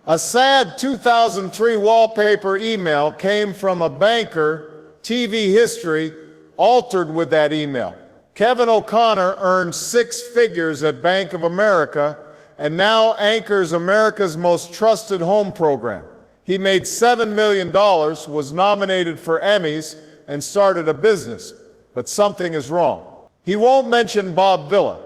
A sad 2003 wallpaper email came from a banker. TV history altered with that email. Kevin O'Connor earned six figures at Bank of America and now anchors America's most trusted home program. He made $7 million, was nominated for Emmys, and started a business. But something is wrong. He won't mention Bob Vila.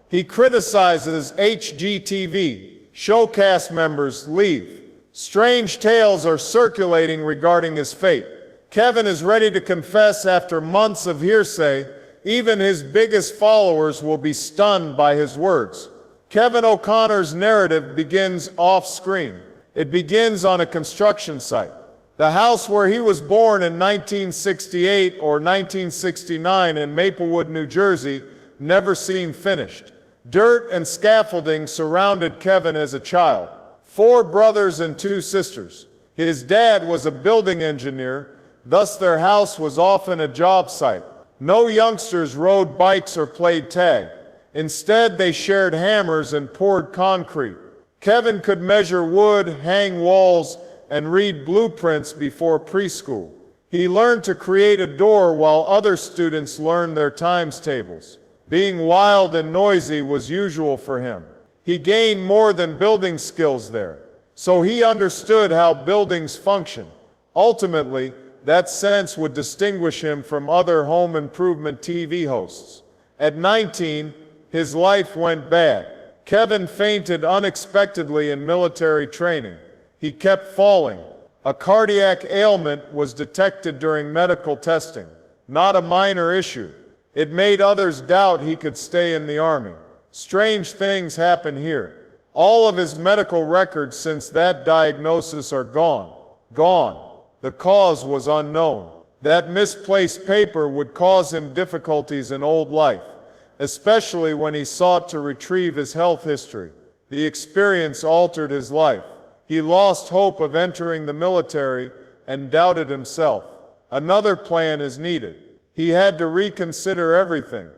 He criticizes HGTV. Show cast members leave. Strange tales are circulating regarding his fate. Kevin is ready to confess after months of hearsay. Even his biggest followers will be stunned by his words. Kevin O'Connor's narrative begins off-screen. It begins on a construction site. The house where he was born in 1968 or 1969 in Maplewood, New Jersey, never seemed finished. Dirt and scaffolding surrounded Kevin as a child. 4 brothers and 2 sisters. His dad was a building engineer, thus their house was often a job site. No youngsters rode bikes or played tag. Instead, they shared hammers and poured concrete. Kevin could measure wood, hang walls, and read blueprints before preschool. He learned to create a door while other students learned their times tables. Being wild and noisy was usual for him. He gained more than building skills there, so he understood how buildings function. Ultimately, that sense would distinguish him from other home improvement TV hosts. At 19, his life went bad. Kevin fainted unexpectedly in military training. He kept falling. A cardiac ailment was detected during medical testing. Not a minor issue. It made others doubt he could stay in the Army. Strange things happen here. All of his medical records since that diagnosis are gone. Gone. The cause was unknown. That misplaced paper would cause him difficulties in old life, especially when he sought to retrieve his health history. The experience altered his life. He lost hope of entering the military and doubted himself. Another plan is needed. He had to reconsider everything,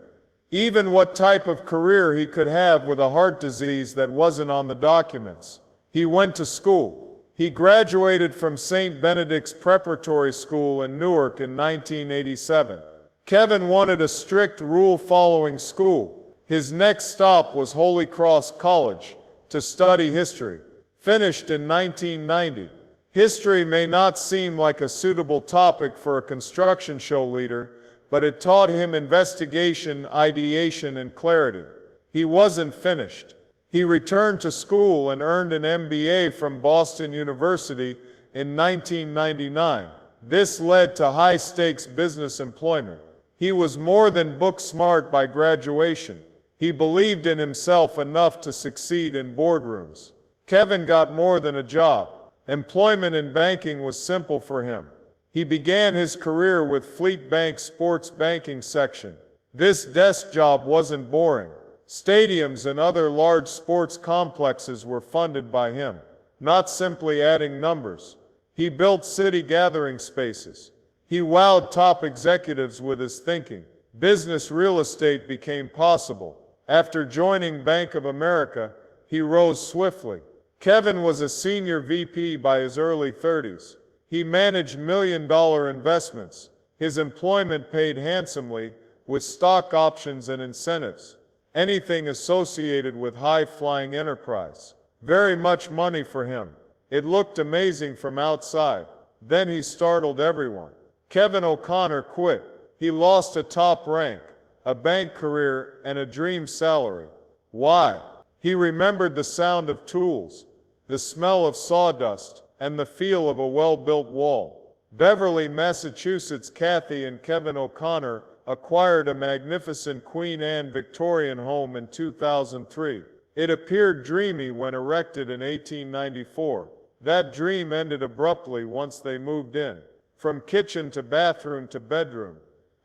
even what type of career he could have with a heart disease that wasn't on the documents. He went to school. He graduated from St. Benedict's Preparatory School in Newark in 1987. Kevin wanted a strict rule-following school. His next stop was Holy Cross College to study history. Finished in 1990. History may not seem like a suitable topic for a construction show leader, but it taught him investigation, ideation, and clarity. He wasn't finished. He returned to school and earned an MBA from Boston University in 1999. This led to high-stakes business employment. He was more than book smart by graduation. He believed in himself enough to succeed in boardrooms. Kevin got more than a job. Employment in banking was simple for him. He began his career with Fleet Bank's sports banking section. This desk job wasn't boring. Stadiums and other large sports complexes were funded by him, not simply adding numbers. He built city gathering spaces. He wowed top executives with his thinking. Business real estate became possible. After joining Bank of America, he rose swiftly. Kevin was a senior VP by his early 30s. He managed million-dollar investments. His employment paid handsomely, with stock options and incentives. Anything associated with high-flying enterprise. Very much money for him. It looked amazing from outside. Then he startled everyone. Kevin O'Connor quit. He lost a top rank, a bank career, and a dream salary. Why? He remembered the sound of tools, the smell of sawdust, and the feel of a well-built wall. Beverly, Massachusetts. Kathy and Kevin O'Connor acquired a magnificent Queen Anne Victorian home in 2003. It appeared dreamy when erected in 1894. That dream ended abruptly once they moved in. From kitchen to bathroom to bedroom,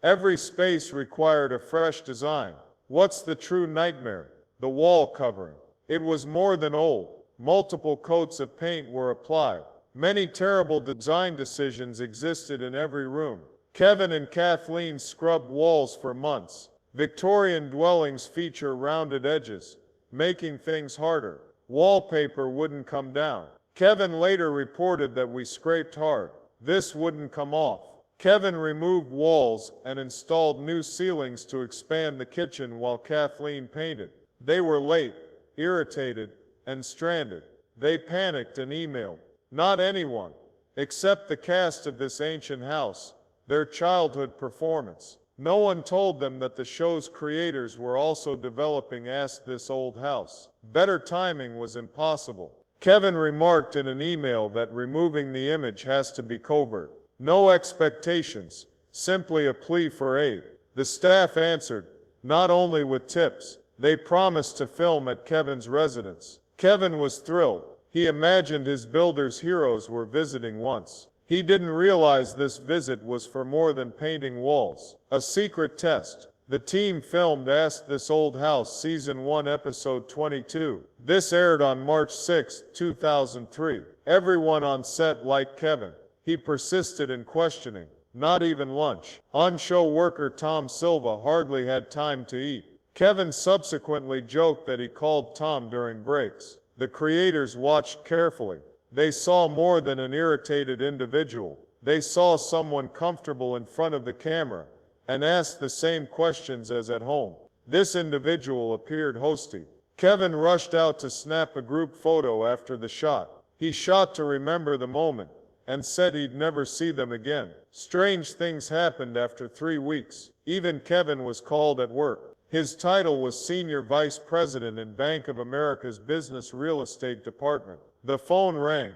every space required a fresh design. What's the true nightmare? The wall covering. It was more than old. Multiple coats of paint were applied. Many terrible design decisions existed in every room. Kevin and Kathleen scrubbed walls for months. Victorian dwellings feature rounded edges, making things harder. Wallpaper wouldn't come down. Kevin later reported that we scraped hard. This wouldn't come off. Kevin removed walls and installed new ceilings to expand the kitchen while Kathleen painted. They were late, irritated, and stranded. They panicked and emailed. Not anyone, except the cast of this ancient house, their childhood performance. No one told them that the show's creators were also developing Ask This Old House. Better timing was impossible. Kevin remarked in an email that removing the image has to be covert. No expectations, simply a plea for aid. The staff answered, not only with tips, they promised to film at Kevin's residence. Kevin was thrilled. He imagined his builder's heroes were visiting once. He didn't realize this visit was for more than painting walls. A secret test. The team filmed Ask This Old House Season 1 Episode 22. This aired on March 6, 2003. Everyone on set liked Kevin. He persisted in questioning. Not even lunch. On-show worker Tom Silva hardly had time to eat. Kevin subsequently joked that he called Tom during breaks. The creators watched carefully. They saw more than an irritated individual. They saw someone comfortable in front of the camera and asked the same questions as at home. This individual appeared hosty. Kevin rushed out to snap a group photo after the shot. He shot to remember the moment and said he'd never see them again. Strange things happened after 3 weeks. Even Kevin was called at work. His title was Senior Vice President in Bank of America's Business Real Estate Department. The phone rang,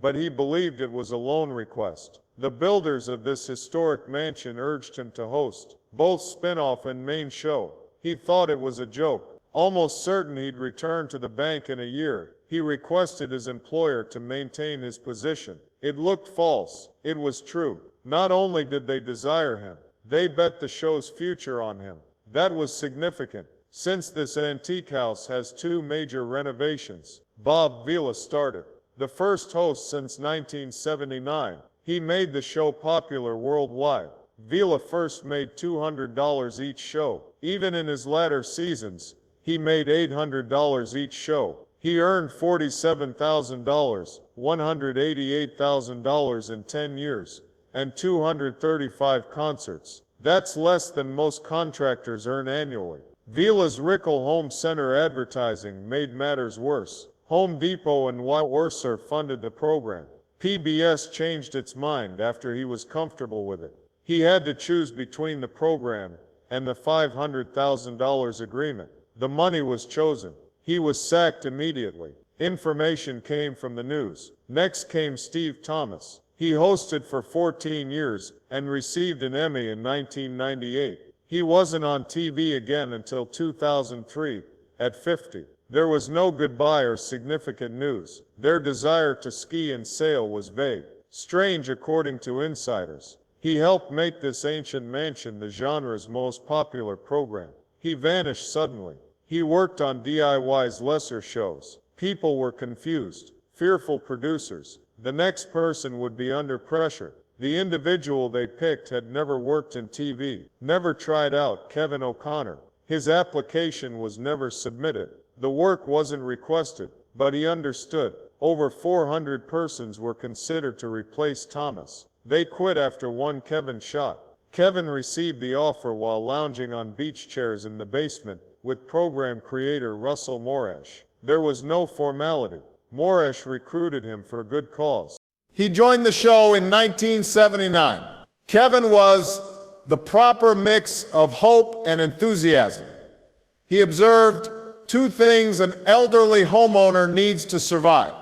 but he believed it was a loan request. The builders of this historic mansion urged him to host both spin-off and main show. He thought it was a joke. Almost certain he'd return to the bank in a year, he requested his employer to maintain his position. It looked false. It was true. Not only did they desire him, they bet the show's future on him. That was significant. Since this antique house has 2 major renovations, Bob Vila started. The first host since 1979. He made the show popular worldwide. Vila first made $200 each show. Even in his latter seasons, he made $800 each show. He earned $47,000, $188,000 in 10 years, and 235 concerts. That's less than most contractors earn annually. Vila's Rickel Home Center advertising made matters worse. Home Depot and Wurser funded the program. PBS changed its mind after he was comfortable with it. He had to choose between the program and the $500,000 agreement. The money was chosen. He was sacked immediately. Information came from the news. Next came Steve Thomas. He hosted for 14 years and received an Emmy in 1998. He wasn't on TV again until 2003, at 50. There was no goodbye or significant news. Their desire to ski and sail was vague. Strange according to insiders. He helped make this ancient mansion the genre's most popular program. He vanished suddenly. He worked on DIY's lesser shows. People were confused. Fearful producers. The next person would be under pressure. The individual they picked had never worked in TV, never tried out. Kevin O'Connor. His application was never submitted. The work wasn't requested, but he understood. Over 400 persons were considered to replace Thomas. They quit after one Kevin shot. Kevin received the offer while lounging on beach chairs in the basement with program creator Russell Morash. There was no formality. Morash recruited him for a good cause. He joined the show in 1979. Kevin was the proper mix of hope and enthusiasm. He observed 2 things an elderly homeowner needs to survive.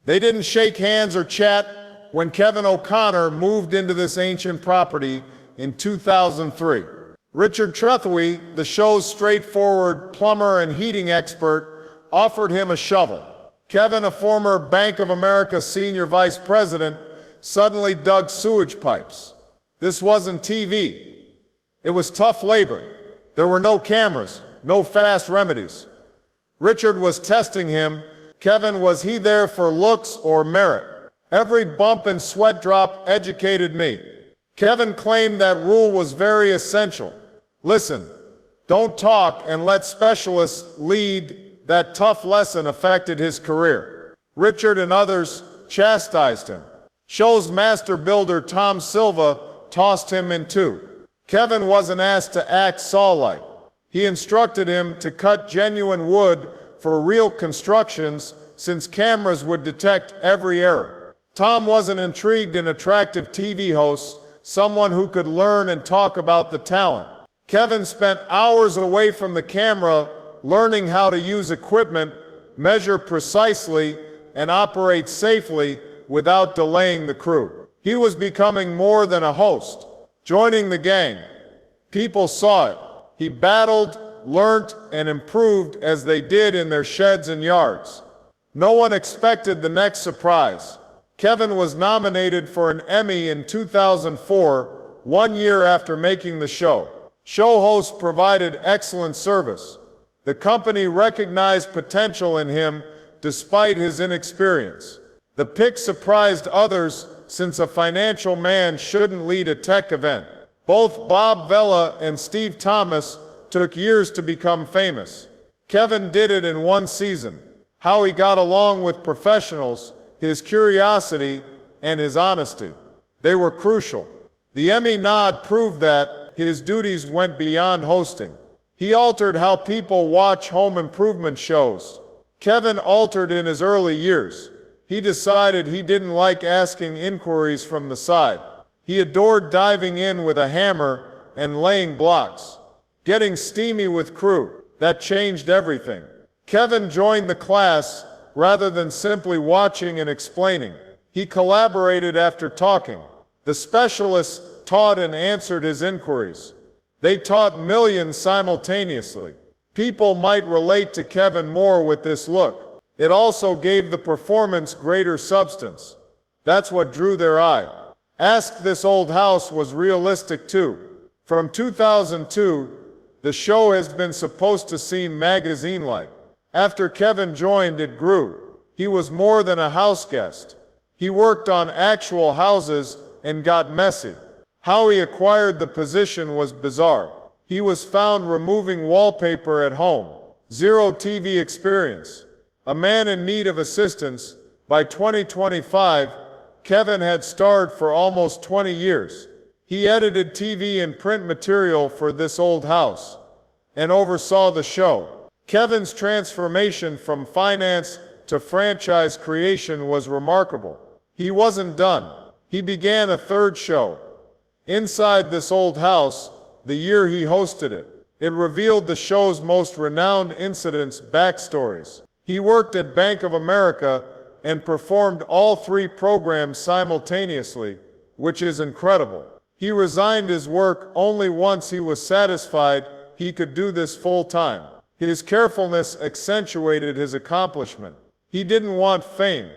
They didn't shake hands or chat when Kevin O'Connor moved into this ancient property in 2003. Richard Trethewey, the show's straightforward plumber and heating expert, offered him a shovel. Kevin, a former Bank of America senior vice president, suddenly dug sewage pipes. This wasn't TV. It was tough labor. There were no cameras, no fast remedies. Richard was testing him. Kevin, was he there for looks or merit? Every bump and sweat drop educated me. Kevin claimed that rule was very essential. Listen, don't talk and let specialists lead. That tough lesson affected his career. Richard and others chastised him. Show's master builder Tom Silva tossed him in two. Kevin wasn't asked to act Saul-like. He instructed him to cut genuine wood for real constructions since cameras would detect every error. Tom wasn't intrigued in attractive TV hosts, someone who could learn and talk about the talent. Kevin spent hours away from the camera learning how to use equipment, measure precisely, and operate safely without delaying the crew. He was becoming more than a host, joining the gang. People saw it. He battled, learnt, and improved as they did in their sheds and yards. No one expected the next surprise. Kevin was nominated for an Emmy in 2004, 1 year after making the show. Show hosts provided excellent service. The company recognized potential in him despite his inexperience. The pick surprised others since a financial man shouldn't lead a tech event. Both Bob Vela and Steve Thomas took years to become famous. Kevin did it in 1 season. How he got along with professionals, his curiosity, and his honesty. They were crucial. The Emmy nod proved that his duties went beyond hosting. He altered how people watch home improvement shows. Kevin altered in his early years. He decided he didn't like asking inquiries from the side. He adored diving in with a hammer and laying blocks. Getting steamy with crew, that changed everything. Kevin joined the class rather than simply watching and explaining. He collaborated after talking. The specialists taught and answered his inquiries. They taught millions simultaneously. People might relate to Kevin more with this look. It also gave the performance greater substance. That's what drew their eye. Ask This Old House was realistic too. From 2002, the show has been supposed to seem magazine-like. After Kevin joined, it grew. He was more than a house guest. He worked on actual houses and got messy. How he acquired the position was bizarre. He was found removing wallpaper at home. Zero TV experience. A man in need of assistance. By 2025, Kevin had starred for almost 20 years. He edited TV and print material for This Old House and oversaw the show. Kevin's transformation from finance to franchise creation was remarkable. He wasn't done. He began a 3rd show. Inside This Old House, the year he hosted it. It revealed the show's most renowned incidents' backstories. He worked at Bank of America and performed all 3 programs simultaneously, which is incredible. He resigned his work only once he was satisfied he could do this full-time. His carefulness accentuated his accomplishment. He didn't want fame.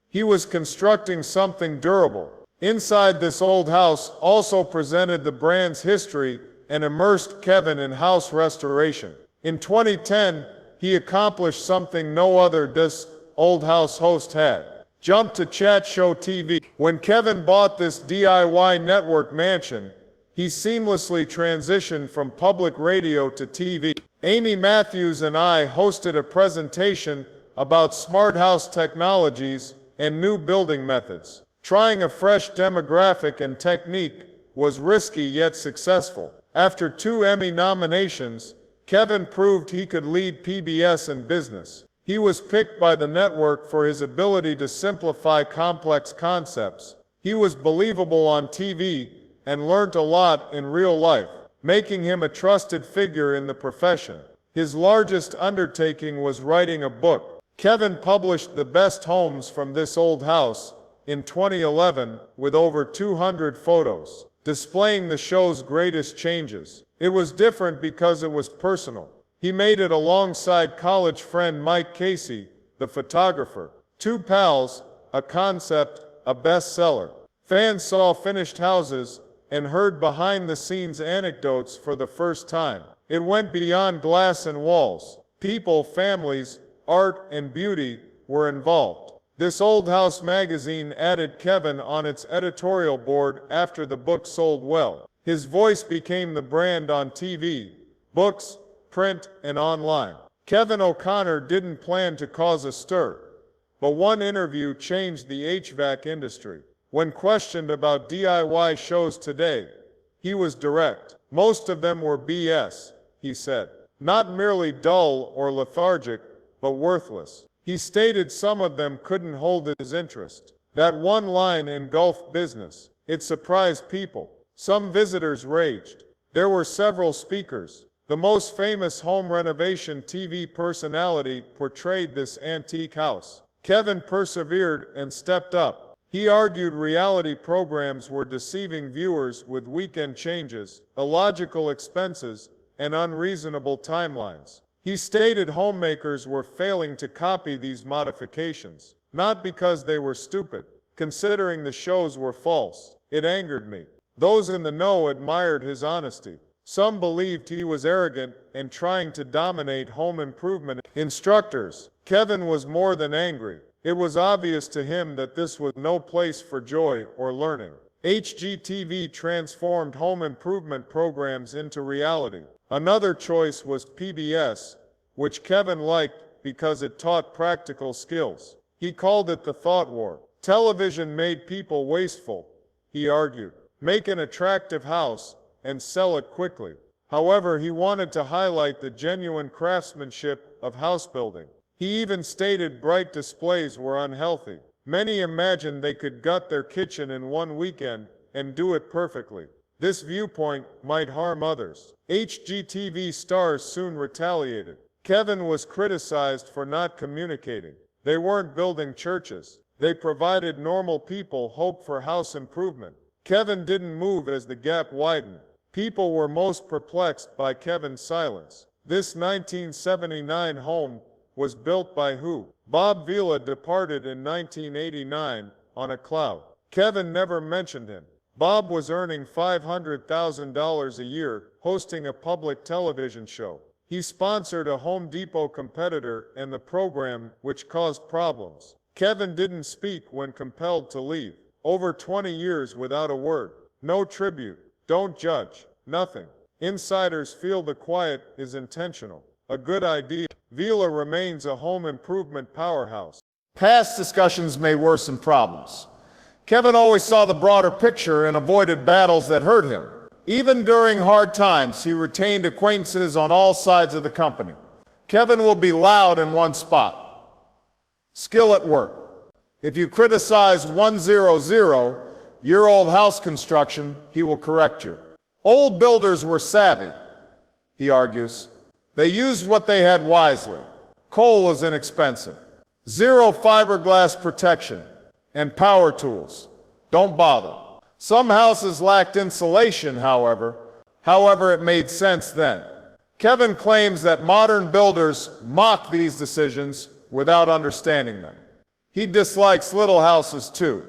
He was constructing something durable. Inside This Old House also presented the brand's history and immersed Kevin in house restoration. In 2010, he accomplished something no other This Old House host had. Jumped to Chat Show TV. When Kevin bought this DIY network mansion, he seamlessly transitioned from public radio to TV. Amy Matthews and I hosted a presentation about smart house technologies and new building methods. Trying a fresh demographic and technique was risky yet successful. After 2 Emmy nominations, Kevin proved he could lead PBS in business. He was picked by the network for his ability to simplify complex concepts. He was believable on TV and learned a lot in real life, making him a trusted figure in the profession. His largest undertaking was writing a book. Kevin published The Best Homes from This Old House in 2011 with over 200 photos, displaying the show's greatest changes. It was different because it was personal. He made it alongside college friend Mike Casey, the photographer. 2 pals, a concept, a bestseller. Fans saw finished houses and heard behind-the-scenes anecdotes for the first time. It went beyond glass and walls. People, families, art, and beauty were involved. This Old House magazine added Kevin on its editorial board after the book sold well. His voice became the brand on TV, books, print, and online. Kevin O'Connor didn't plan to cause a stir. But one interview changed the HVAC industry. When questioned about DIY shows today, he was direct. Most of them were BS, he said. Not merely dull or lethargic, but worthless. He stated some of them couldn't hold his interest. That one line engulfed business. It surprised people. Some visitors raged. There were several speakers. The most famous home renovation TV personality portrayed this antique house. Kevin persevered and stepped up. He argued reality programs were deceiving viewers with weekend changes, illogical expenses, and unreasonable timelines. He stated homemakers were failing to copy these modifications, not because they were stupid, considering the shows were false. It angered me. Those in the know admired his honesty. Some believed he was arrogant and trying to dominate home improvement instructors. Kevin was more than angry. It was obvious to him that this was no place for joy or learning. HGTV transformed home improvement programs into reality. Another choice was PBS, which Kevin liked because it taught practical skills. He called it the thought war. Television made people wasteful, he argued. Make an attractive house and sell it quickly. However, he wanted to highlight the genuine craftsmanship of house building. He even stated bright displays were unhealthy. Many imagined they could gut their kitchen in one weekend and do it perfectly. This viewpoint might harm others. HGTV stars soon retaliated. Kevin was criticized for not communicating. They weren't building churches. They provided normal people hope for house improvement. Kevin didn't move as the gap widened. People were most perplexed by Kevin's silence. This 1979 home was built by who? Bob Vila departed in 1989 on a cloud. Kevin never mentioned him. Bob was earning $500,000 a year hosting a public television show. He sponsored a Home Depot competitor and the program, which caused problems. Kevin didn't speak when compelled to leave. Over 20 years without a word. No tribute. Don't judge. Nothing. Insiders feel the quiet is intentional. A good idea. Vila remains a home improvement powerhouse. Past discussions may worsen problems. Kevin always saw the broader picture and avoided battles that hurt him. Even during hard times, he retained acquaintances on all sides of the company. Kevin will be loud in one spot. Skill at work. If you criticize 100-year-old house construction, he will correct you. Old builders were savvy, he argues. They used what they had wisely. Coal is inexpensive. Zero fiberglass protection and power tools. Don't bother. Some houses lacked insulation, however. It made sense then. Kevin claims that modern builders mock these decisions without understanding them. He dislikes little houses too.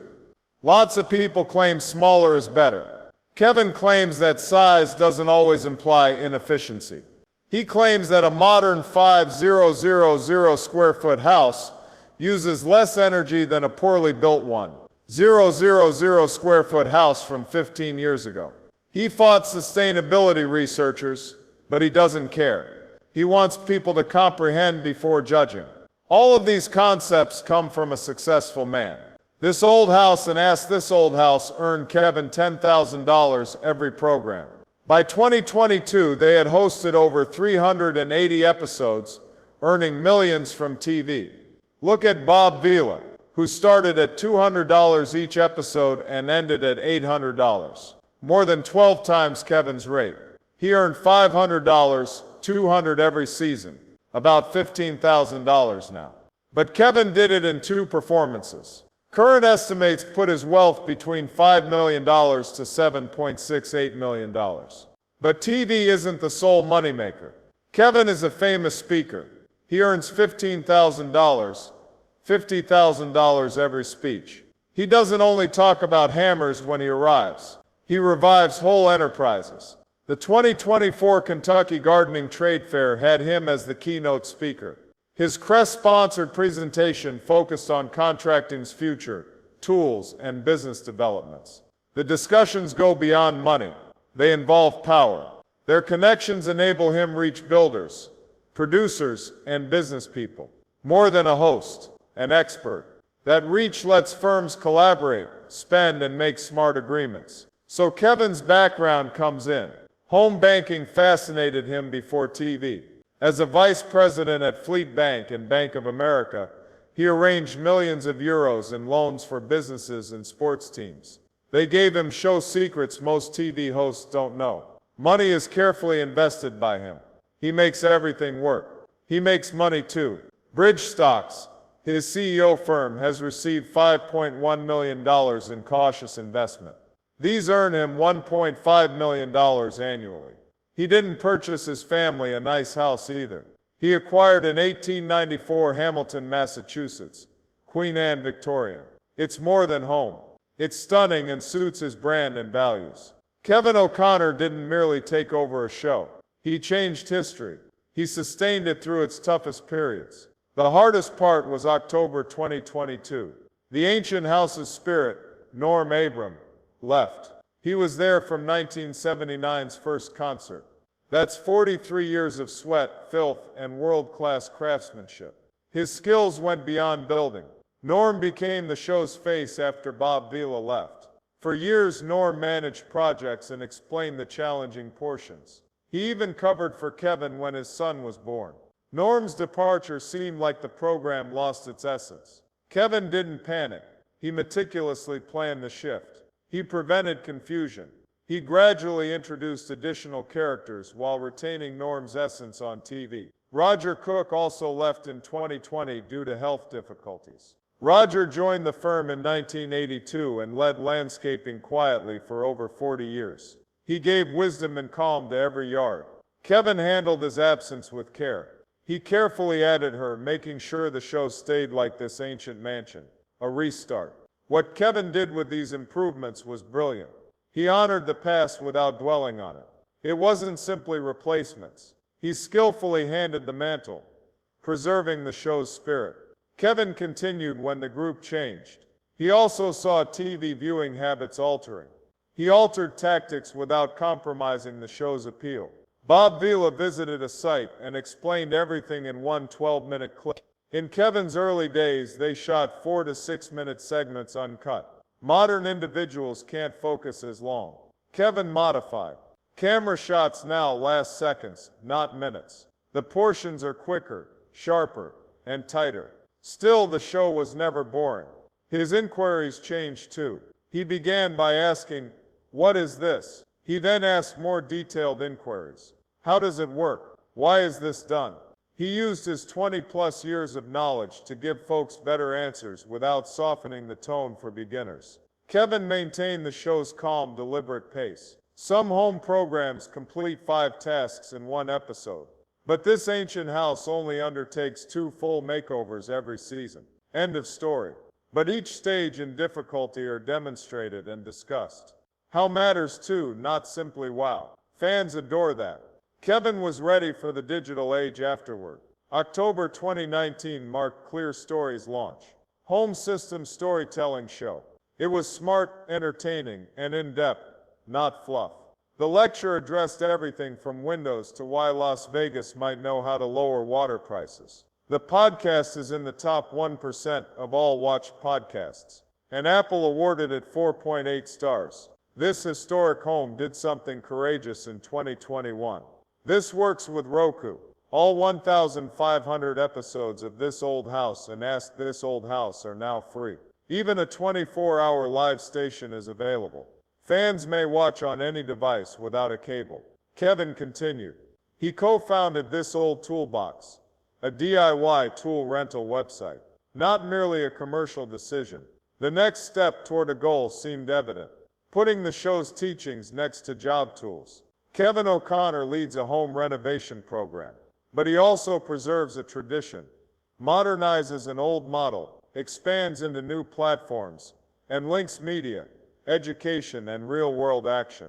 Lots of people claim smaller is better. Kevin claims that size doesn't always imply inefficiency. He claims that a modern 5,000 square foot house uses less energy than a poorly built 1,000 square foot house from 15 years ago. He fought sustainability researchers, but he doesn't care. He wants people to comprehend before judging. All of these concepts come from a successful man. This old house and Ask This Old House earned Kevin $10,000 every program. By 2022, they had hosted over 380 episodes, earning millions from TV. Look at Bob Vila, who started at $200 each episode and ended at $800. More than 12 times Kevin's rate. He earned $500, $200 every season. About $15,000 now. But Kevin did it in 2 performances. Current estimates put his wealth between $5 million to $7.68 million. But TV isn't the sole moneymaker. Kevin is a famous speaker. He earns $15,000, $50,000 every speech. He doesn't only talk about hammers when he arrives. He revives whole enterprises. The 2024 Kentucky Gardening Trade Fair had him as the keynote speaker. His Crest-sponsored presentation focused on contracting's future, tools, and business developments. The discussions go beyond money. They involve power. Their connections enable him reach builders, producers, and business people. More than a host. an expert. That reach lets firms collaborate, spend, and make smart agreements. So Kevin's background comes in. Home banking fascinated him before TV. As a vice president at Fleet Bank and Bank of America, he arranged millions of euros in loans for businesses and sports teams. They gave him show secrets most TV hosts don't know. Money is carefully invested by him. He makes everything work. He makes money too. Bridge Stocks, his CEO firm, has received $5.1 million in cautious investment. These earn him $1.5 million annually. He didn't purchase his family a nice house either. He acquired in 1894 Hamilton, Massachusetts, Queen Anne Victoria. It's more than home. It's stunning and suits his brand and values. Kevin O'Connor didn't merely take over a show. He changed history. He sustained it through its toughest periods. The hardest part was October 2022. The ancient house's spirit, Norm Abram, left. He was there from 1979's first concert. That's 43 years of sweat, filth, and world-class craftsmanship. His skills went beyond building. Norm became the show's face after Bob Vila left. For years, Norm managed projects and explained the challenging portions. He even covered for Kevin when his son was born. Norm's departure seemed like the program lost its essence. Kevin didn't panic. He meticulously planned the shift. He prevented confusion. He gradually introduced additional characters while retaining Norm's essence on TV. Roger Cook also left in 2020 due to health difficulties. Roger joined the firm in 1982 and led landscaping quietly for over 40 years. He gave wisdom and calm to every yard. Kevin handled his absence with care. He carefully added her, making sure the show stayed like this ancient mansion, a restart. What Kevin did with these improvements was brilliant. He honored the past without dwelling on it. It wasn't simply replacements. He skillfully handed the mantle, preserving the show's spirit. Kevin continued when the group changed. He also saw TV viewing habits altering. He altered tactics without compromising the show's appeal. Bob Vila visited a site and explained everything in one 12-minute clip. In Kevin's early days, they shot 4 to 6 minute segments uncut. Modern individuals can't focus as long. Kevin modified. Camera shots now last seconds, not minutes. The portions are quicker, sharper, and tighter. Still, the show was never boring. His inquiries changed too. He began by asking, "What is this?" He then asked more detailed inquiries. "How does it work? Why is this done?" He used his 20-plus years of knowledge to give folks better answers without softening the tone for beginners. Kevin maintained the show's calm, deliberate pace. Some home programs complete 5 tasks in one episode. But this ancient house only undertakes 2 full makeovers every season. End of story. But each stage and difficulty are demonstrated and discussed. How matters too, not simply wow. Fans adore that. Kevin was ready for the digital age afterward. October 2019 marked Clear Story's launch. Home system storytelling show. It was smart, entertaining, and in-depth, not fluff. The lecture addressed everything from Windows to why Las Vegas might know how to lower water prices. The podcast is in the top 1% of all watched podcasts, and Apple awarded it 4.8 stars. This historic home did something courageous in 2021. This works with Roku. All 1,500 episodes of This Old House and Ask This Old House are now free. Even a 24-hour live station is available. Fans may watch on any device without a cable. Kevin continued. He co-founded This Old Toolbox, a DIY tool rental website. Not merely a commercial decision. The next step toward a goal seemed evident. Putting the show's teachings next to job tools. Kevin O'Connor leads a home renovation program, but he also preserves a tradition, modernizes an old model, expands into new platforms, and links media, education, and real-world action.